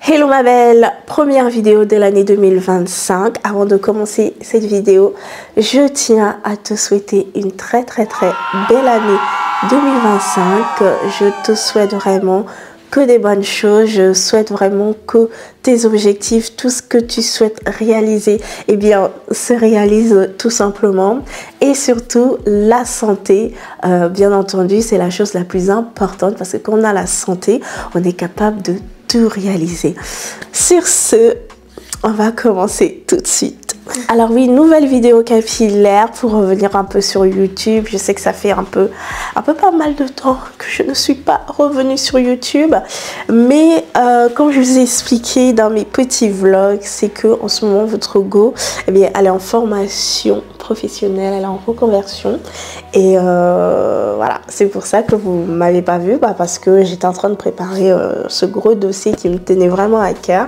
Hello ma belle, première vidéo de l'année 2025. Avant de commencer cette vidéo, je tiens à te souhaiter une très belle année 2025. Je te souhaite vraiment que des bonnes choses. Je souhaite vraiment que tes objectifs, tout ce que tu souhaites réaliser, eh bien, se réalise tout simplement. Et surtout, la santé, bien entendu, c'est la chose la plus importante parce que quand on a la santé, on est capable de tout réaliser. Sur ce, on va commencer tout de suite. Alors oui, nouvelle vidéo capillaire pour revenir un peu sur YouTube. Je sais que ça fait un peu pas mal de temps que je ne suis pas revenue sur YouTube, mais comme je vous ai expliqué dans mes petits vlogs, c'est que en ce moment votre go, eh bien, elle est en formation professionnelle, elle est en reconversion et voilà, c'est pour ça que vous m'avez pas vu, parce que j'étais en train de préparer ce gros dossier qui me tenait vraiment à cœur.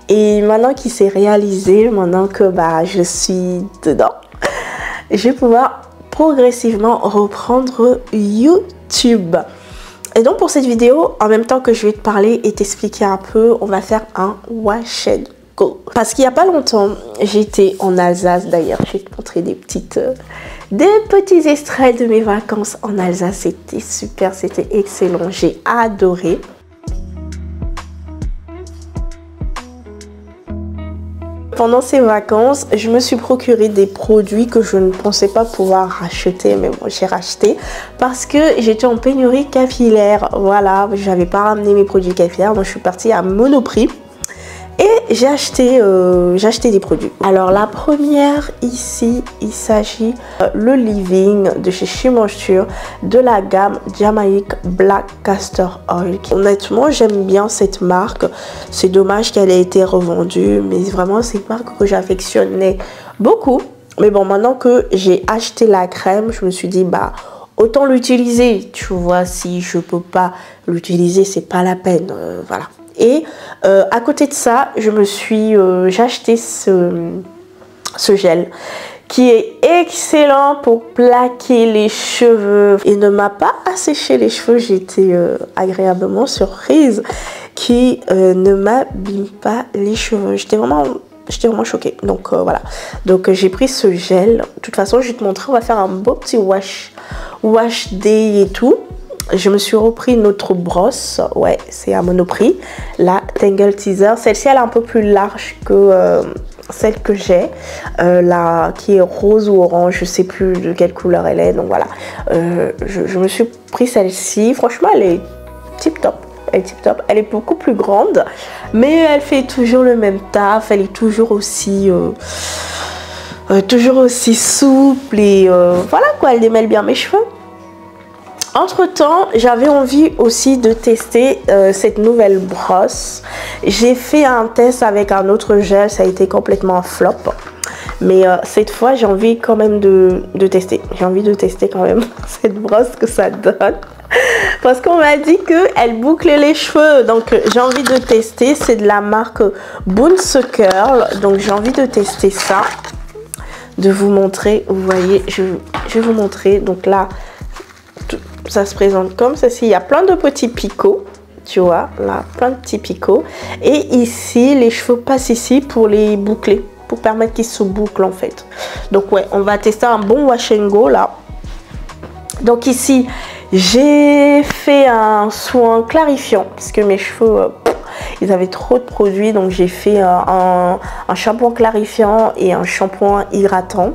Et maintenant qu'il s'est réalisé, maintenant que je suis dedans, je vais pouvoir progressivement reprendre YouTube. Et donc pour cette vidéo, en même temps que je vais te parler et t'expliquer un peu, on va faire un wash and go. Parce qu'il n'y a pas longtemps, j'étais en Alsace. D'ailleurs, je vais te montrer des petits extraits de mes vacances en Alsace. C'était super, c'était excellent, j'ai adoré. Pendant ces vacances, je me suis procuré des produits que je ne pensais pas pouvoir racheter, mais bon, j'ai racheté parce que j'étais en pénurie capillaire. Voilà, j'avais pas ramené mes produits capillaires, donc je suis partie à Monoprix et j'ai acheté des produits. Alors la première ici, il s'agit le Living de chez She Moisture de la gamme Jamaica Black Castor Oil. Honnêtement, j'aime bien cette marque. C'est dommage qu'elle ait été revendue, mais vraiment c'est une marque que j'affectionnais beaucoup. Mais bon, maintenant que j'ai acheté la crème, je me suis dit autant l'utiliser. Tu vois, si je peux pas l'utiliser, c'est pas la peine. Voilà. Et à côté de ça, j'ai acheté ce gel qui est excellent pour plaquer les cheveux. Il ne m'a pas asséché les cheveux, j'étais agréablement surprise qui ne m'abîme pas les cheveux. J'étais vraiment choquée. Donc voilà. Donc j'ai pris ce gel. De toute façon, je vais te montrer, on va faire un beau petit wash day et tout. Je me suis repris notre brosse, ouais, c'est à Monoprix, la Tangle Teaser. Celle-ci, elle est un peu plus large que celle que j'ai, qui est rose ou orange, je sais plus de quelle couleur elle est. Donc voilà, je me suis pris celle-ci. Franchement, elle est tip top. Elle est beaucoup plus grande, mais elle fait toujours le même taf. Elle est toujours aussi souple et voilà quoi, elle démêle bien mes cheveux. Entre temps, j'avais envie aussi de tester cette nouvelle brosse. J'ai fait un test avec un autre gel, ça a été complètement un flop. Mais cette fois, j'ai envie quand même de tester. J'ai envie de tester quand même cette brosse que ça donne. Parce qu'on m'a dit qu'elle bouclait les cheveux. Donc j'ai envie de tester. C'est de la marque Bones Curl. Donc j'ai envie de tester ça. De vous montrer. Vous voyez, je vais vous montrer. Donc là, ça se présente comme ceci. Il y a plein de petits picots, tu vois, là, plein de petits picots. Et ici, les cheveux passent ici pour les boucler, pour permettre qu'ils se bouclent en fait. Donc ouais, on va tester un bon wash and go là. Donc ici, j'ai fait un soin clarifiant parce que mes cheveux, ils avaient trop de produits. Donc j'ai fait un shampoing clarifiant et un shampoing hydratant.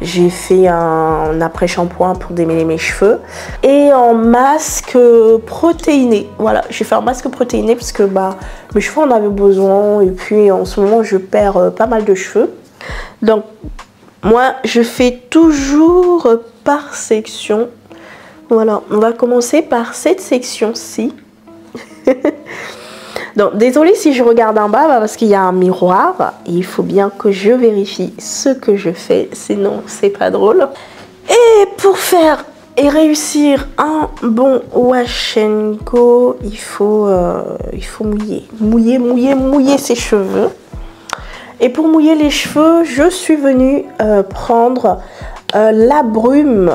J'ai fait un après-shampoing pour démêler mes cheveux. Et un masque protéiné. Voilà, j'ai fait un masque protéiné parce que mes cheveux en avaient besoin. Et puis en ce moment, je perds pas mal de cheveux. Donc moi, je fais toujours par section. Voilà, on va commencer par cette section-ci. Donc, désolée si je regarde en bas parce qu'il y a un miroir. Et il faut bien que je vérifie ce que je fais, sinon c'est pas drôle. Et pour faire et réussir un bon wash and go, il faut mouiller ses cheveux. Et pour mouiller les cheveux, je suis venue prendre la brume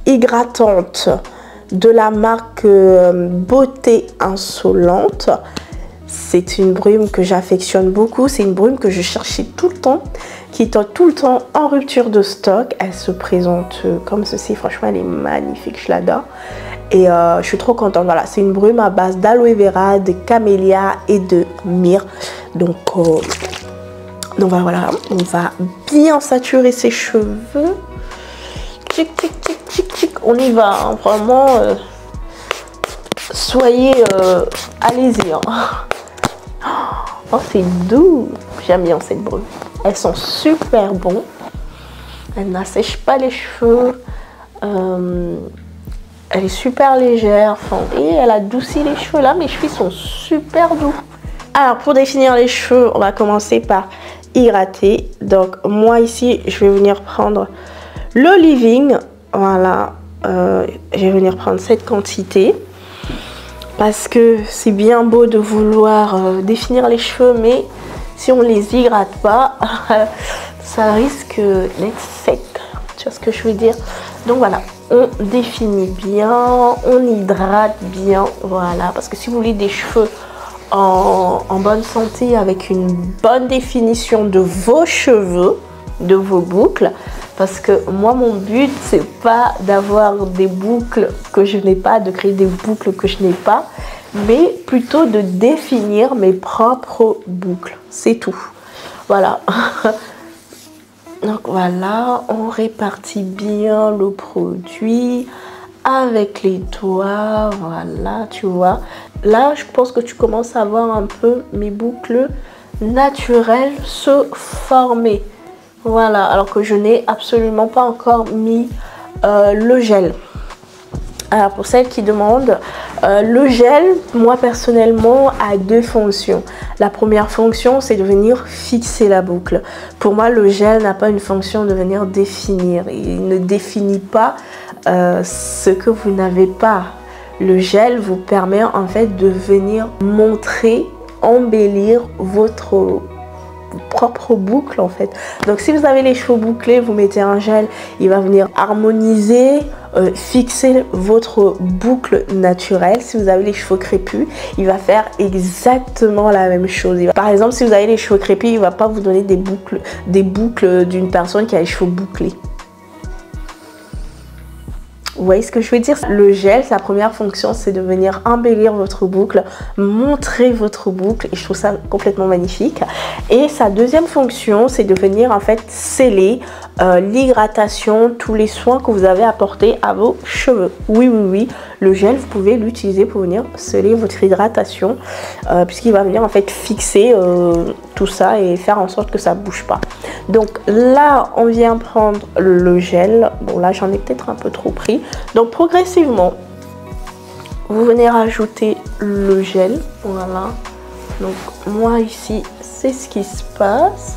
hydratante de la marque Beauté Insolente. C'est une brume que j'affectionne beaucoup. C'est une brume que je cherchais tout le temps, qui est tout le temps en rupture de stock. Elle se présente comme ceci. Franchement, elle est magnifique. Je l'adore. Et je suis trop contente. Voilà, c'est une brume à base d'aloe vera, de camélia et de myrrhe. Donc voilà, on va bien saturer ses cheveux. Tchic, tchic, tchic, tchic, tchic. On y va, hein. Vraiment. Soyez, allez-y. Hein. Oh, c'est doux. J'aime bien cette brume. Elles sont super bonnes. Elles n'assèchent pas les cheveux. Elle est super légère. Enfin, et elle adoucit les cheveux. Là, mes cheveux sont super doux. Alors, pour définir les cheveux, on va commencer par hydrater. Donc, moi, ici, je vais venir prendre le leave-in. Voilà. Je vais venir prendre cette quantité. Parce que c'est bien beau de vouloir définir les cheveux, mais si on les hydrate pas, ça risque d'être sec. Tu vois ce que je veux dire? Donc voilà, on définit bien, on hydrate bien, voilà. Parce que si vous voulez des cheveux en bonne santé, avec une bonne définition de vos cheveux, de vos boucles, parce que moi mon but c'est pas d'avoir des boucles que je n'ai pas, de créer des boucles que je n'ai pas, mais plutôt de définir mes propres boucles, c'est tout. Voilà. Donc voilà, on répartit bien le produit avec les doigts, voilà, tu vois. Là je pense que tu commences à voir un peu mes boucles naturelles se former. Voilà, alors que je n'ai absolument pas encore mis le gel. Alors pour celles qui demandent, le gel, moi personnellement, a deux fonctions. La première fonction, c'est de venir fixer la boucle. Pour moi, le gel n'a pas une fonction de venir définir. Il ne définit pas ce que vous n'avez pas. Le gel vous permet en fait de venir montrer, embellir votre propre boucle en fait. Donc si vous avez les cheveux bouclés, vous mettez un gel, il va venir harmoniser, fixer votre boucle naturelle. Si vous avez les cheveux crépus, il va faire exactement la même chose. Par exemple, si vous avez les cheveux crépus, il va pas vous donner des boucles d'une personne qui a les cheveux bouclés. Vous voyez ce que je veux dire? Le gel, sa première fonction, c'est de venir embellir votre boucle, montrer votre boucle, et je trouve ça complètement magnifique. Et sa deuxième fonction, c'est de venir en fait sceller l'hydratation, tous les soins que vous avez apportés à vos cheveux. Oui, oui, oui, le gel, vous pouvez l'utiliser pour venir sceller votre hydratation, puisqu'il va venir en fait fixer tout ça et faire en sorte que ça ne bouge pas. Donc là, on vient prendre le gel. Bon, là, j'en ai peut-être un peu trop pris. Donc progressivement, vous venez rajouter le gel. Voilà. Donc moi ici, c'est ce qui se passe.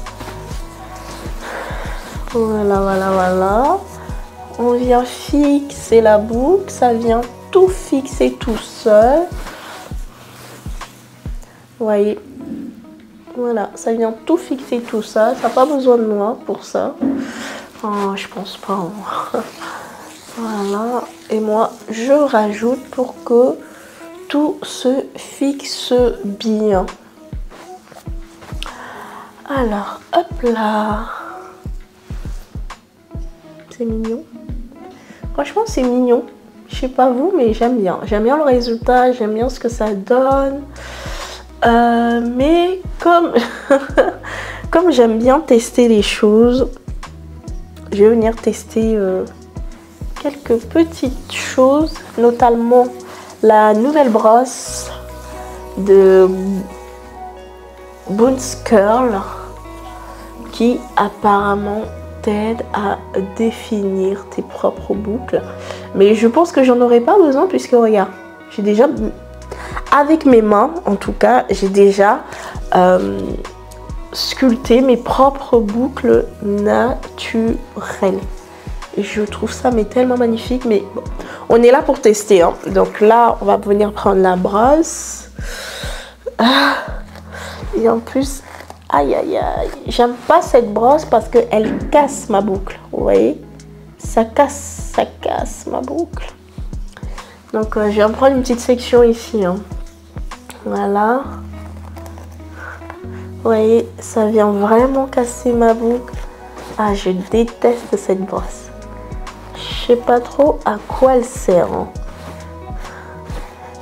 Voilà, voilà, voilà. On vient fixer la boucle. Ça vient tout fixer tout seul. Vous voyez? Voilà, ça vient tout fixer tout ça. Ça n'a pas besoin de moi pour ça. Oh, je pense pas. Voilà. Et moi, je rajoute pour que tout se fixe bien. Alors, hop là. C'est mignon. Franchement, c'est mignon. Je sais pas vous, mais j'aime bien. J'aime bien le résultat. J'aime bien ce que ça donne. Mais comme, comme j'aime bien tester les choses, je vais venir tester quelques petites choses, notamment la nouvelle brosse de Bones Curl qui apparemment t'aide à définir tes propres boucles. Mais je pense que j'en aurais pas besoin puisque regarde, j'ai déjà... Avec mes mains, en tout cas, j'ai déjà sculpté mes propres boucles naturelles. Et je trouve ça mais tellement magnifique. Mais bon, on est là pour tester. Hein. Donc là, on va venir prendre la brosse. Ah, et en plus, aïe aïe aïe. J'aime pas cette brosse parce qu'elle casse ma boucle. Vous voyez? Ça casse ma boucle. Donc je vais en prendre une petite section ici. Hein. Voilà. Vous voyez, ça vient vraiment casser ma boucle. Ah, je déteste cette brosse. Je sais pas trop à quoi elle sert. Hein.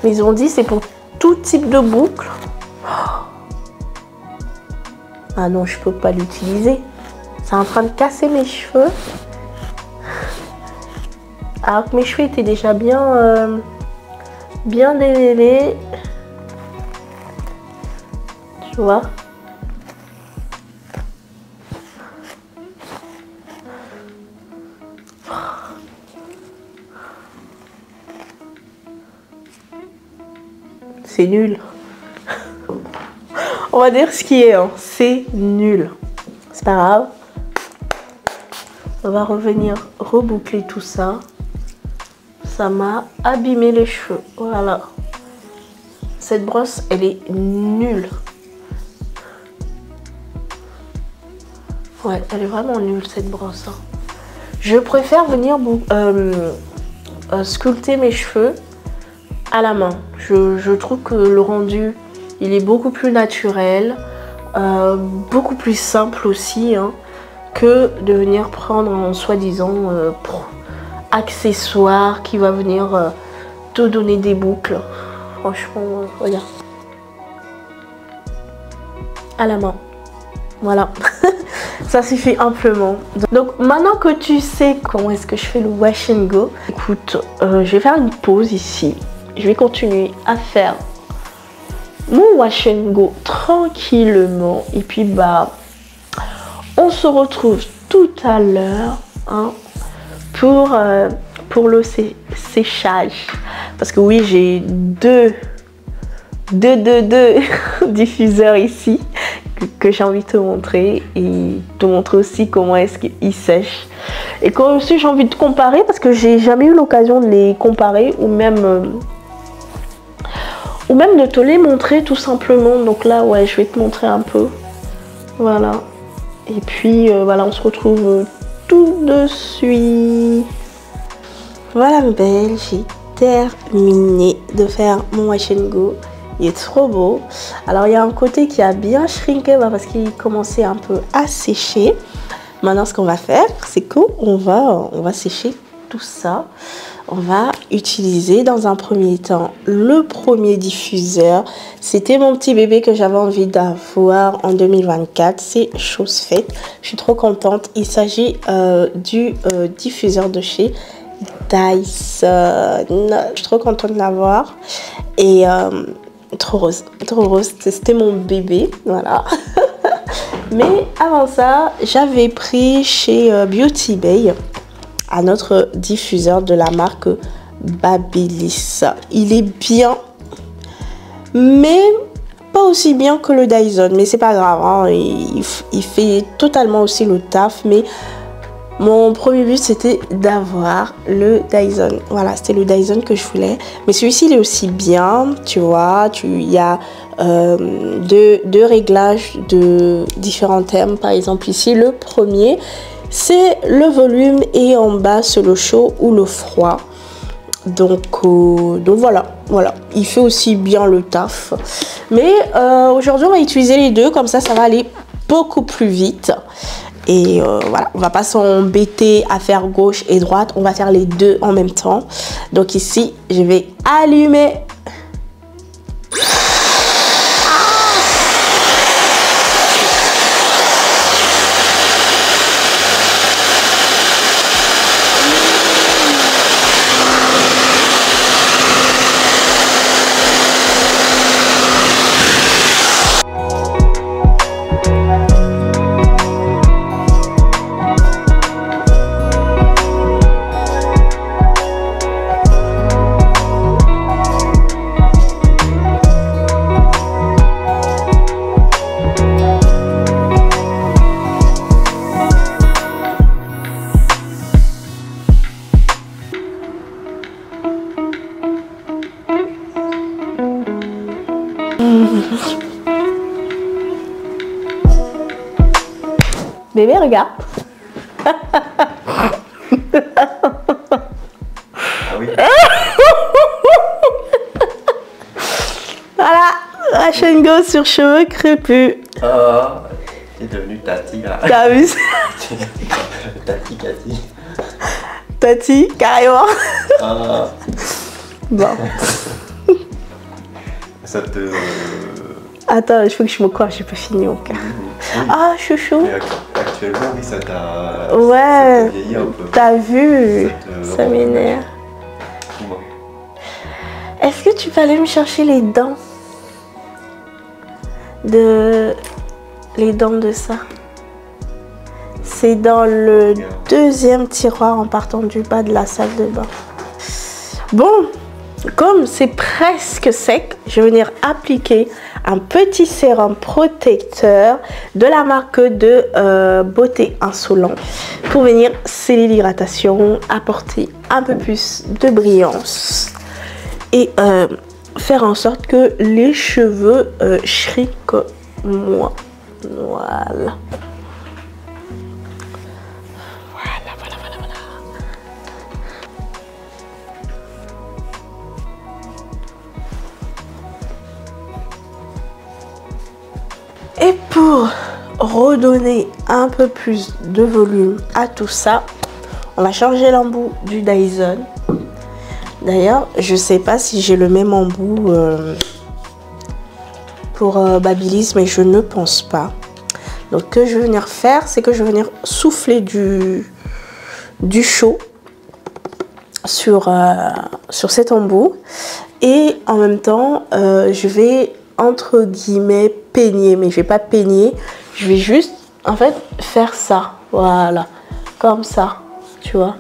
Mais ils ont dit c'est pour tout type de boucle. Ah non, je peux pas l'utiliser. C'est en train de casser mes cheveux. Alors que mes cheveux étaient déjà bien démêlés. Tu vois? C'est nul. On va dire ce qui est, hein. C'est nul. C'est pas grave. On va revenir reboucler tout ça. Ça m'a abîmé les cheveux. Voilà. Cette brosse, elle est nulle. Ouais, elle est vraiment nulle cette brosse. Hein. Je préfère venir sculpter mes cheveux à la main. Je trouve que le rendu, il est beaucoup plus naturel, beaucoup plus simple aussi, hein, que de venir prendre un soi-disant accessoire qui va venir te donner des boucles. Franchement, regarde. À la main. Voilà. Ça suffit amplement. Donc maintenant que tu sais comment est-ce que je fais le wash and go, écoute, je vais faire une pause ici. Je vais continuer à faire mon wash and go tranquillement. Et puis bah, on se retrouve tout à l'heure, hein, pour le séchage. Parce que oui, j'ai deux diffuseurs ici que j'ai envie de te montrer et te montrer aussi comment est-ce qu'ils sèchent. Et quand aussi j'ai envie de comparer parce que j'ai jamais eu l'occasion de les comparer ou même de te les montrer tout simplement. Donc là, ouais, je vais te montrer un peu. Voilà. Et puis, voilà, on se retrouve tout de suite. Voilà, mes belles, j'ai terminé de faire mon wash and go. Il est trop beau. Alors, il y a un côté qui a bien shrinké parce qu'il commençait un peu à sécher. Maintenant, ce qu'on va faire, c'est qu'on va sécher tout ça. On va utiliser dans un premier temps le premier diffuseur. C'était mon petit bébé que j'avais envie d'avoir en 2024. C'est chose faite. Je suis trop contente. Il s'agit du diffuseur de chez Dyson. Je suis trop contente de l'avoir. Et trop rose. C'était mon bébé. Voilà. Mais avant ça, j'avais pris chez Beauty Bay un autre diffuseur de la marque Babyliss. Il est bien, mais pas aussi bien que le Dyson. Mais c'est pas grave, hein. Il fait totalement aussi le taf. Mais mon premier but, c'était d'avoir le Dyson. Voilà, c'était le Dyson que je voulais. Mais celui-ci, il est aussi bien, tu vois. Il y a deux réglages de différents thèmes. Par exemple, ici, le premier, c'est le volume et en bas, c'est le chaud ou le froid. Donc voilà, il fait aussi bien le taf. Mais aujourd'hui, on va utiliser les deux, comme ça va aller beaucoup plus vite. Et voilà, on va pas s'embêter à faire gauche et droite, on va faire les deux en même temps. Donc ici, je vais allumer. Bébé, regarde. Ah oui. Voilà, wash and go sur cheveux crépus. Ah, t'es devenue Tati là. T'as vu? Tati, Cathy. Tati, carrément. Ah, Bon. ça te. Attends, il faut que je me coiffe, j'ai pas fini encore. Oui. Ah, chouchou. Mais actuellement, oui, ça t'a. Ouais. Ça t'a vieilli un peu. T'as vu? Ça te Ça rend m'énerve. Dis-moi. Est-ce que tu peux aller me chercher les dents de ça? C'est dans le deuxième tiroir en partant du bas de la salle de bain. Bon, comme c'est presque sec, je vais venir appliquer un petit sérum protecteur de la marque de Beauté Insolent pour venir sceller l'hydratation, apporter un peu plus de brillance et faire en sorte que les cheveux shrink comme moi. Voilà. Et pour redonner un peu plus de volume à tout ça, on va changer l'embout du Dyson. D'ailleurs, je sais pas si j'ai le même embout pour Babyliss, mais je ne pense pas. Donc, ce que je vais venir faire, c'est que je vais venir souffler du chaud sur cet embout. Et en même temps, je vais, entre guillemets, peigner. Mais je vais pas peigner, je vais juste, en fait, faire ça. Voilà, comme ça, tu vois,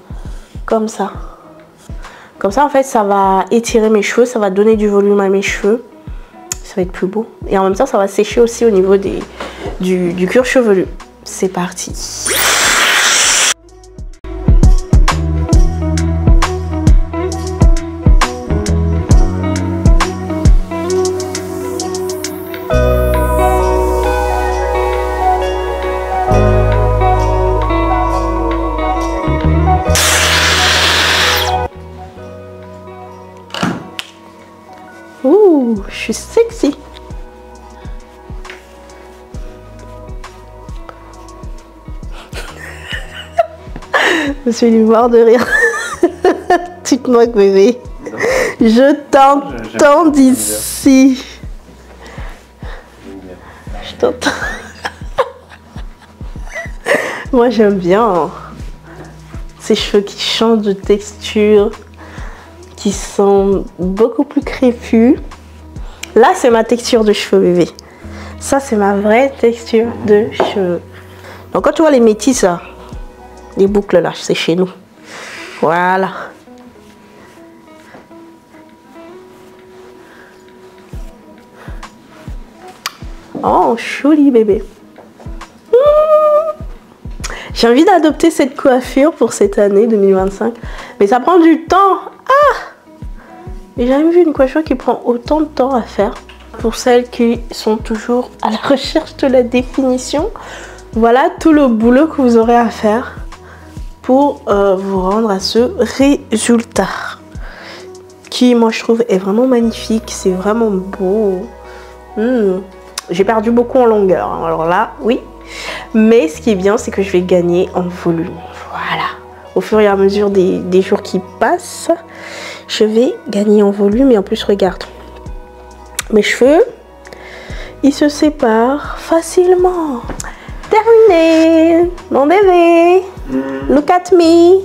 comme ça. Comme ça, en fait, ça va étirer mes cheveux, ça va donner du volume à mes cheveux. Ça va être plus beau. Et en même temps, ça va sécher aussi au niveau du cuir chevelu. C'est parti. Ouh, je suis sexy. Je suis mort de rire. Tu te moques, bébé. Je t'entends d'ici. Je t'entends. Moi, j'aime bien ces cheveux qui changent de texture, qui sont beaucoup plus crépus. Là, c'est ma texture de cheveux, bébé. Ça, c'est ma vraie texture de cheveux. Donc, quand tu vois les métis, là, les boucles là, c'est chez nous. Voilà. Oh, joli bébé. J'ai envie d'adopter cette coiffure pour cette année 2025. Mais ça prend du temps. Ah! J'ai jamais vu une coiffure qui prend autant de temps à faire. Pour celles qui sont toujours à la recherche de la définition, voilà tout le boulot que vous aurez à faire pour vous rendre à ce résultat. Qui, moi, je trouve, est vraiment magnifique. C'est vraiment beau. J'ai perdu beaucoup en longueur. Hein. Alors là, oui. Mais ce qui est bien, c'est que je vais gagner en volume. Voilà. Au fur et à mesure des jours qui passent, je vais gagner en volume. Et en plus, regarde. Mes cheveux, ils se séparent facilement. Terminé. Mon bébé. Look at me.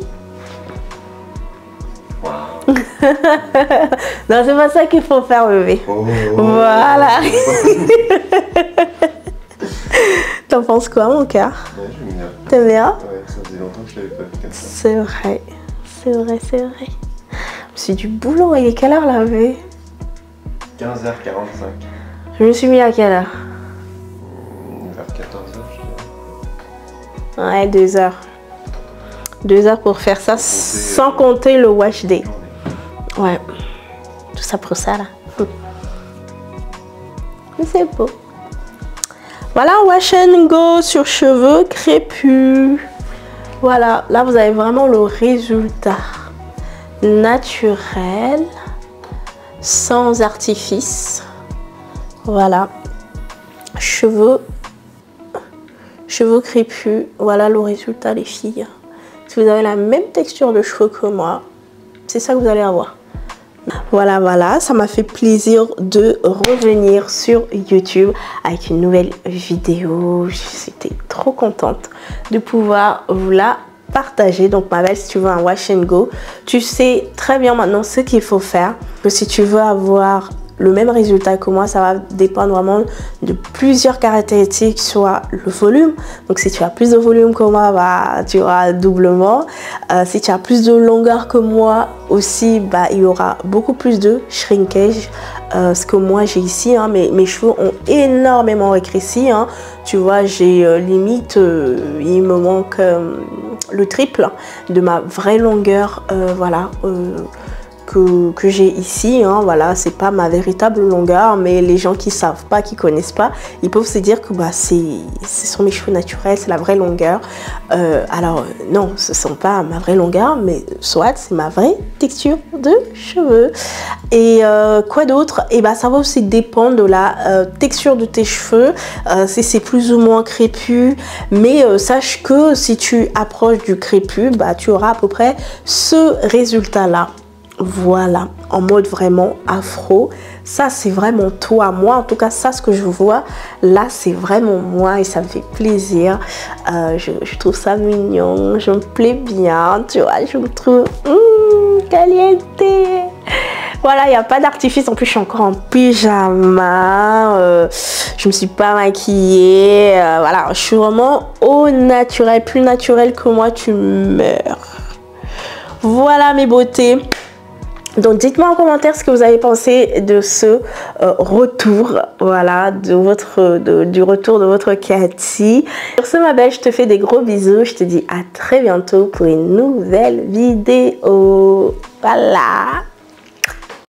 Wow. Non, c'est pas ça qu'il faut faire, bébé. Oh. Voilà. T'en penses quoi, mon cœur? Ouais, j'aime bien. T'aimes bien? Ouais, ça faisait longtemps que je l'avais pas vu comme ça. C'est vrai. C'est vrai, c'est vrai. C'est du boulot. Il est quelle heure, là, bébé? 15h45. Je me suis mis à quelle heure? Vers 14h, je dirais. Ouais, 2 heures. 2 heures pour faire ça, sans compter le wash day. Ouais. Tout ça pour ça, là. Mais c'est beau. Voilà, wash and go sur cheveux crépus. Voilà, là, vous avez vraiment le résultat naturel, sans artifice. Voilà. Cheveux cheveux crépus. Voilà le résultat les filles. Si vous avez la même texture de cheveux que moi, c'est ça que vous allez avoir. Voilà, ça m'a fait plaisir de revenir sur YouTube avec une nouvelle vidéo. J'étais trop contente de pouvoir vous la partager. Donc ma belle, si tu veux un wash and go, tu sais très bien maintenant ce qu'il faut faire. Que si tu veux avoir le même résultat que moi, ça va dépendre vraiment de plusieurs caractéristiques, soit le volume. Donc si tu as plus de volume que moi, bah, tu auras doublement. Si tu as plus de longueur que moi aussi, bah, il y aura beaucoup plus de shrinkage. Ce que moi j'ai ici, hein, mes cheveux ont énormément rétréci. Hein. Tu vois, j'ai limite, il me manque le triple de ma vraie longueur. Voilà. Que j'ai ici, hein, voilà, c'est pas ma véritable longueur, mais les gens qui savent pas, qui connaissent pas, ils peuvent se dire que bah ce sont mes cheveux naturels, c'est la vraie longueur. Alors non, ce sont pas ma vraie longueur, mais soit c'est ma vraie texture de cheveux. Et quoi d'autre? Et bah ça va aussi dépendre de la texture de tes cheveux, si c'est plus ou moins crépus, mais sache que si tu approches du crépus, bah tu auras à peu près ce résultat là. Voilà, en mode vraiment afro. Ça, c'est vraiment toi. Moi, en tout cas, ça, ce que je vois, là, c'est vraiment moi et ça me fait plaisir. Je trouve ça mignon. Je me plais bien, tu vois. Je me trouve caliente. Voilà, il n'y a pas d'artifice. En plus, je suis encore en pyjama. Je me suis pas maquillée. Voilà, je suis vraiment au naturel. Plus naturel que moi, tu meurs. Voilà, mes beautés. Donc dites-moi en commentaire ce que vous avez pensé de ce retour, voilà, du retour de votre Cathy. Sur ce ma belle, je te fais des gros bisous, je te dis à très bientôt pour une nouvelle vidéo. Voilà.